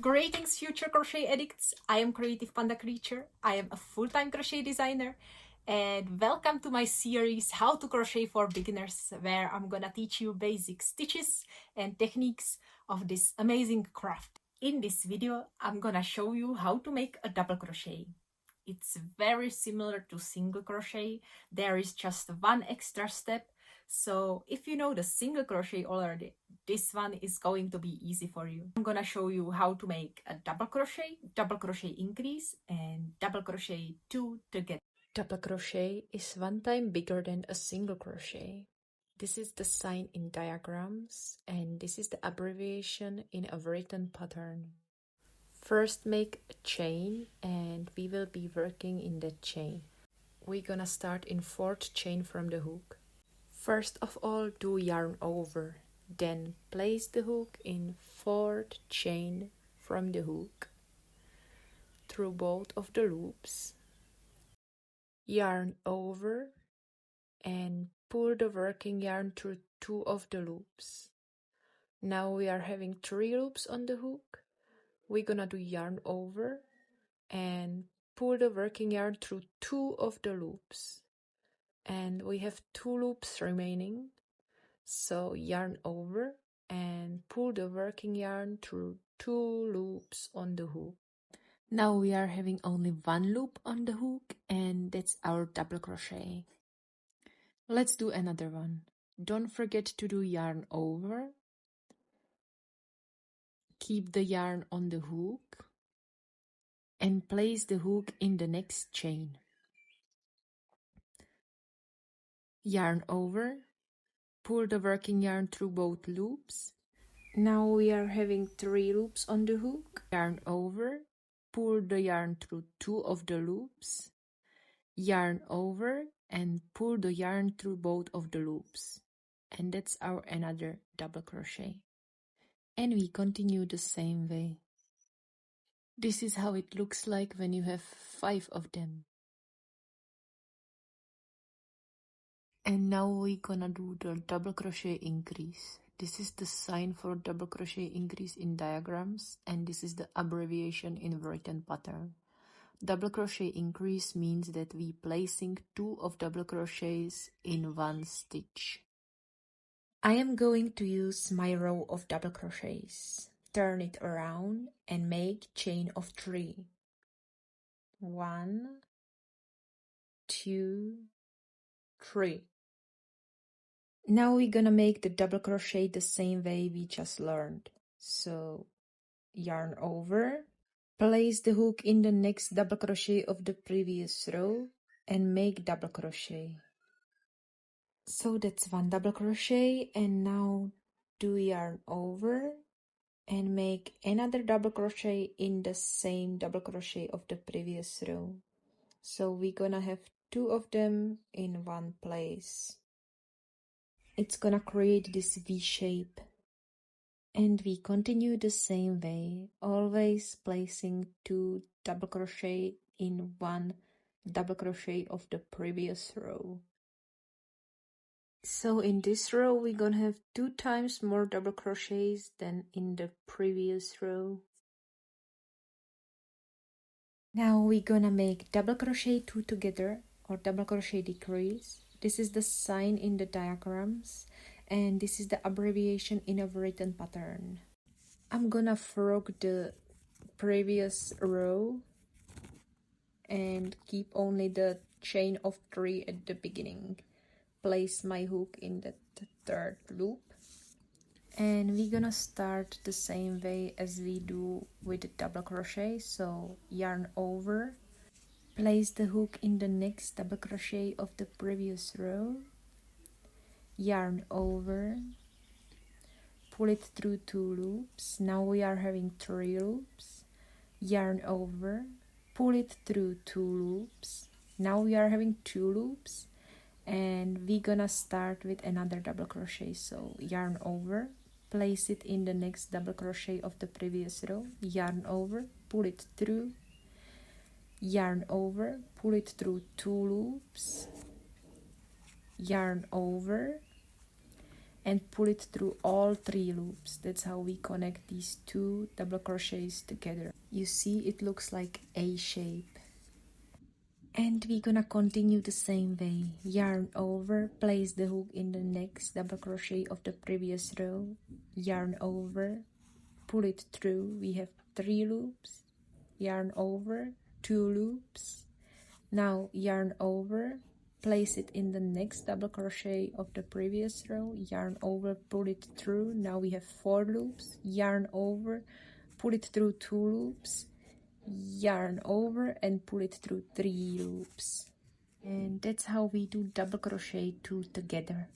Greetings, future crochet addicts. I am Creative Panda Creature. I am a full-time crochet designer, and welcome to my series How to Crochet for Beginners, where I'm gonna teach you basic stitches and techniques of this amazing craft. In this video, I'm gonna show you how to make a double crochet. It's very similar to single crochet. There is just one extra step. So if you know the single crochet already, this one is going to be easy for you. I'm gonna show you how to make a double crochet increase, and double crochet 2 together. Double crochet is one time bigger than a single crochet. This is the sign in diagrams, and this is the abbreviation in a written pattern. First make a chain, and we will be working in that chain. We're gonna start in 4th chain from the hook. First of all, do yarn over, then place the hook in 4th chain from the hook through both of the loops. Yarn over and pull the working yarn through 2 of the loops. Now we are having 3 loops on the hook. We're gonna do yarn over and pull the working yarn through 2 of the loops. And we have 2 loops remaining. So yarn over and pull the working yarn through 2 loops on the hook. Now we are having only 1 loop on the hook, and that's our double crochet. Let's do another one. Don't forget to do yarn over. Keep the yarn on the hook and place the hook in the next chain. Yarn over, pull the working yarn through both loops. Now we are having 3 loops on the hook. Yarn over, pull the yarn through 2 of the loops. Yarn over and pull the yarn through both of the loops. And that's our another double crochet. And we continue the same way. This is how it looks like when you have 5 of them. And now we're gonna do the double crochet increase. This is the sign for double crochet increase in diagrams, and this is the abbreviation in written pattern. Double crochet increase means that we placing 2 of double crochets in 1 stitch. I am going to use my row of double crochets. Turn it around and make chain of 3. 1, 2, 3. Now we're gonna make the double crochet the same way we just learned. So yarn over, place the hook in the next double crochet of the previous row and make double crochet. So that's 1 double crochet, and now do yarn over and make another double crochet in the same double crochet of the previous row. So we're gonna have 2 of them in 1 place. It's gonna create this V shape. And we continue the same way, always placing 2 double crochet in 1 double crochet of the previous row. So in this row we're gonna have 2 times more double crochets than in the previous row. Now we're gonna make double crochet 2 together, or double crochet decrease. This is the sign in the diagrams, and this is the abbreviation in a written pattern. I'm gonna frog the previous row and keep only the chain of 3 at the beginning. Place my hook in the 3rd loop, and we're gonna start the same way as we do with the double crochet. So yarn over, place the hook in the next double crochet of the previous row, yarn over, pull it through 2 loops. Now we are having 3 loops. Yarn over, pull it through 2 loops. Now we are having 2 loops, and we're gonna start with another double crochet. So yarn over, place it in the next double crochet of the previous row, yarn over, pull it through, yarn over, pull it through 2 loops, yarn over, and pull it through all 3 loops. That's how we connect these 2 double crochets together. You see, it looks like a shape. And we're gonna continue the same way. Yarn over, place the hook in the next double crochet of the previous row, yarn over, pull it through. We have 3 loops, yarn over, 2 loops. Now yarn over, place it in the next double crochet of the previous row, yarn over, pull it through. Now we have 4 loops, yarn over, pull it through 2 loops, yarn over and pull it through 3 loops. And that's how we do double crochet 2 together.